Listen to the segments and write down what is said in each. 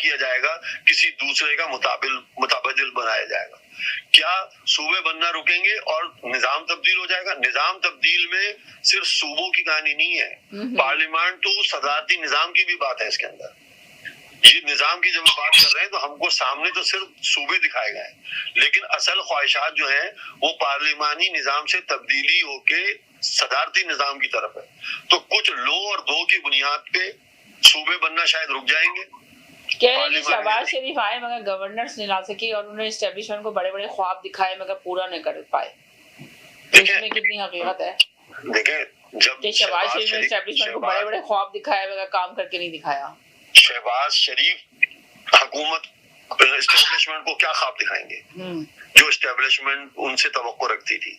کیا جائے گا, کسی دوسرے کا متبادل بنایا جائے گا. کیا صوبے بننا رکیں گے اور نظام تبدیل ہو جائے گا؟ نظام تبدیل میں صرف صوبوں کی کہانی نہیں ہے, پارلیمان تو صدارتی نظام کی بھی بات ہے اس کے اندر. یہ نظام کی جب ہم بات کر رہے ہیں تو ہم کو سامنے تو صرف صوبے دکھائے گئے ہیں, لیکن اصل خواہشات جو ہیں وہ پارلیمانی نظام سے تبدیلی ہو کے صدارتی نظام کی طرف ہے. تو کچھ لو اور دو کی بنیاد پہ صوبے بننا شاید رک جائیں گے. کہہ رہے ہیں کہ شہباز شریف آئے مگر گورننس نہیں لا سکی, اور انہوں نے اسٹیبلشمنٹ کو بڑے بڑے خواب دکھائے مگر پورا نہیں کر پائے. اس میں کتنی حقیقت ہے؟ دیکھیں جب شہباز شریف نے اسٹیبلشمنٹ کو بڑے بڑے خواب دکھائے مگر کام کر کے نہیں دکھایا. شہباز شریف حکومت اسٹیبلشمنٹ کو کیا خواب دکھائیں گے جو اسٹیبلشمنٹ ان سے توقع رکھتی تھی؟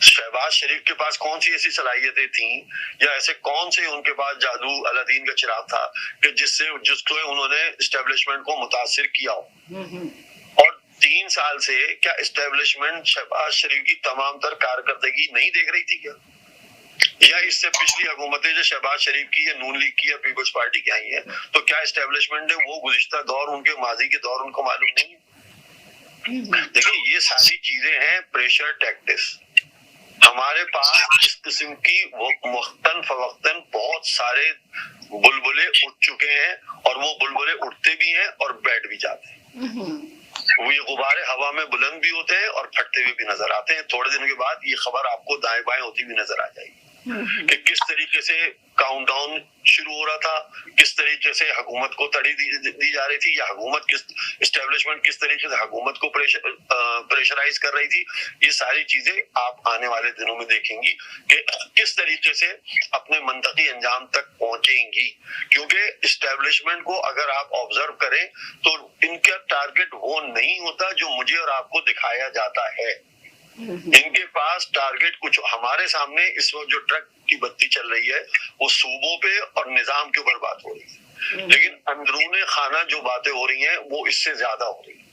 شہباز شریف کے پاس کون سی ایسی صلاحیتیں تھیں یا ایسے کون سے ان کے پاس جادو الادین کا چراغ تھا کہ جس کو انہوں نے اسٹیبلشمنٹ کو متاثر کیا ہو؟ اور 3 سال سے کیا اسٹیبلشمنٹ شہباز شریف کی تمام تر کارکردگی نہیں دیکھ رہی تھی کیا؟ یا اس سے پچھلی حکومتیں جو شہباز شریف کی یا نون لیگ کی یا پیپلز پارٹی کی آئی ہیں تو کیا اسٹیبلشمنٹ نے وہ گزشتہ دور ان کے ماضی کے دور ان کو معلوم نہیں ہے؟ دیکھیں یہ ساری چیزیں ہیں پریشر ٹیکٹکس. ہمارے پاس اس قسم کی وقتاً فوقتاً بہت سارے بلبلے اٹھ چکے ہیں, اور وہ بلبلے اٹھتے بھی ہیں اور بیٹھ بھی جاتے ہیں. وہ یہ غبارے ہوا میں بلند بھی ہوتے ہیں اور پھٹتے ہوئے بھی نظر آتے ہیں. تھوڑے دن کے بعد یہ خبر آپ کو دائیں بائیں ہوتی بھی نظر آ جائے گی کہ کس طریقے سے کاؤنٹ ڈاؤن شروع ہو رہا تھا, کس طریقے سے حکومت کو تڑی دی جا رہی تھی, یا حکومت اسٹیبلشمنٹ کس طریقے سے حکومت کو پریشرائز کر رہی تھی. یہ ساری چیزیں آپ آنے والے دنوں میں دیکھیں گی کہ کس طریقے سے اپنے منطقی انجام تک پہنچیں گی, کیونکہ اسٹیبلشمنٹ کو اگر آپ آبزرو کریں تو ان کا ٹارگٹ وہ نہیں ہوتا جو مجھے اور آپ کو دکھایا جاتا ہے. ان کے پاس ٹارگٹ کچھ, ہمارے سامنے اس وقت جو ٹرک کی بتی چل رہی ہے وہ صوبوں پہ اور نظام کے اوپر بات ہو رہی ہے, لیکن اندرون خانہ جو باتیں ہو رہی ہیں وہ اس سے زیادہ ہو رہی ہیں.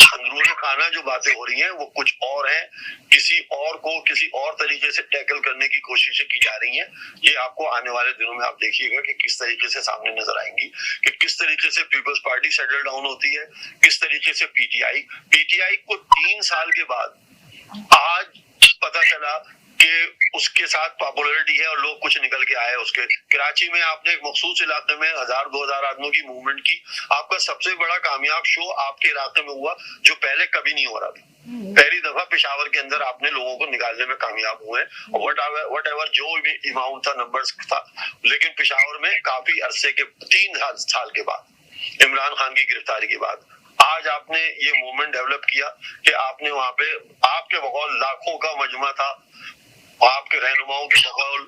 اندرون خانہ جو باتیں ہو رہی ہیں وہ کچھ اور ہیں, کسی اور کو کسی اور طریقے سے ٹیکل کرنے کی کوششیں کی جا رہی ہیں. یہ آپ کو آنے والے دنوں میں آپ دیکھیے گا کہ کس طریقے سے سامنے نظر آئیں گی, کہ کس طریقے سے پیپلز پارٹی سیٹل ڈاؤن ہوتی ہے, کس طریقے سے پی ٹی آئی کو 3 سال کے بعد آج پتا چلا کہ اس کے ساتھ پاپولرٹی ہے اور لوگ کچھ نکل کے آئے. اس کے کراچی میں آپ نے ایک مخصوص علاقے میں 1000-2000 آدمیوں کی موومنٹ کی, آپ کا سب سے بڑا کامیاب شو آپ کے علاقے میں ہوا جو پہلے کبھی نہیں ہو رہا تھا. پہلی دفعہ پشاور کے اندر آپ نے لوگوں کو نکالنے میں کامیاب ہوئے, وٹ ایور جو بھی اماؤنٹ تھا, نمبرز تھا, لیکن پشاور میں کافی عرصے کے 3 سال کے بعد عمران خان کی گرفتاری کے بعد آج آپ نے یہ موومنٹ ڈیولپ کیا کہ آپ نے وہاں پہ آپ کے بقول لاکھوں کا مجمع تھا, آپ کے رہنماؤں کے بقول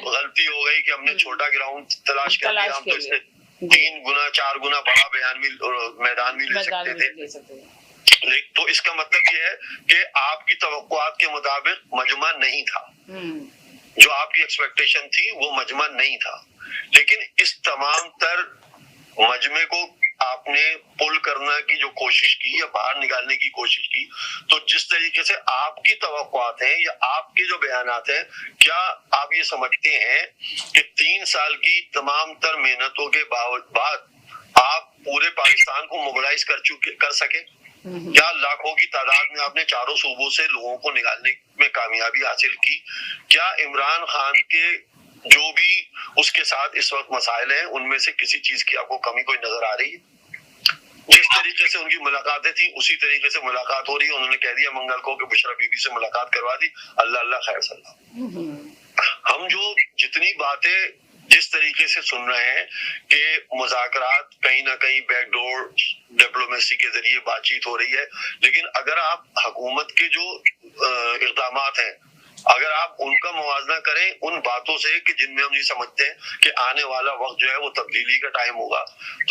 غلطی ہو گئی کہ ہم نے چھوٹا گراؤنڈ تلاش کر لیا, ہم تو اس سے 3 گنا 4 گنا بڑا میدان بھی لے سکتے تھے. تو اس کا مطلب یہ ہے کہ آپ کی توقعات کے مطابق مجمع نہیں تھا, جو آپ کی ایکسپیکٹیشن تھی وہ مجمع نہیں تھا. لیکن اس تمام تر مجمع کو آپ نے پل کرنا کی جو کوشش کی یا باہر نکالنے کی کوشش کی, تو جس طریقے سے آپ کی توقعات ہیں یا آپ کے جو بیانات ہیں, کیا آپ یہ سمجھتے ہیں کہ 3 سال کی تمام تر محنتوں کے بعد آپ پورے پاکستان کو موبلائز کر سکے؟ کیا لاکھوں کی تعداد میں آپ نے چاروں صوبوں سے لوگوں کو نکالنے میں کامیابی حاصل کی؟ کیا عمران خان کے جو بھی اس کے ساتھ اس وقت مسائل ہیں ان میں سے کسی چیز کی آپ کو کمی کوئی نظر آ رہی ہے؟ جس طریقے سے ان کی ملاقاتیں تھیں اسی طریقے سے ملاقات ہو رہی ہے. انہوں نے کہہ دیا منگل کو کہ بشرا بی بی سے ملاقات کروا دی, اللہ خیر صلی اللہ. ہم جو جتنی باتیں جس طریقے سے سن رہے ہیں کہ مذاکرات کہیں نہ کہیں بیک ڈور ڈپلومیسی کے ذریعے بات چیت ہو رہی ہے, لیکن اگر آپ حکومت کے جو اقدامات ہیں اگر آپ ان کا موازنہ کریں ان باتوں سے کہ جن میں ہم یہ سمجھتے ہیں کہ آنے والا وقت جو ہے وہ تبدیلی کا ٹائم ہوگا,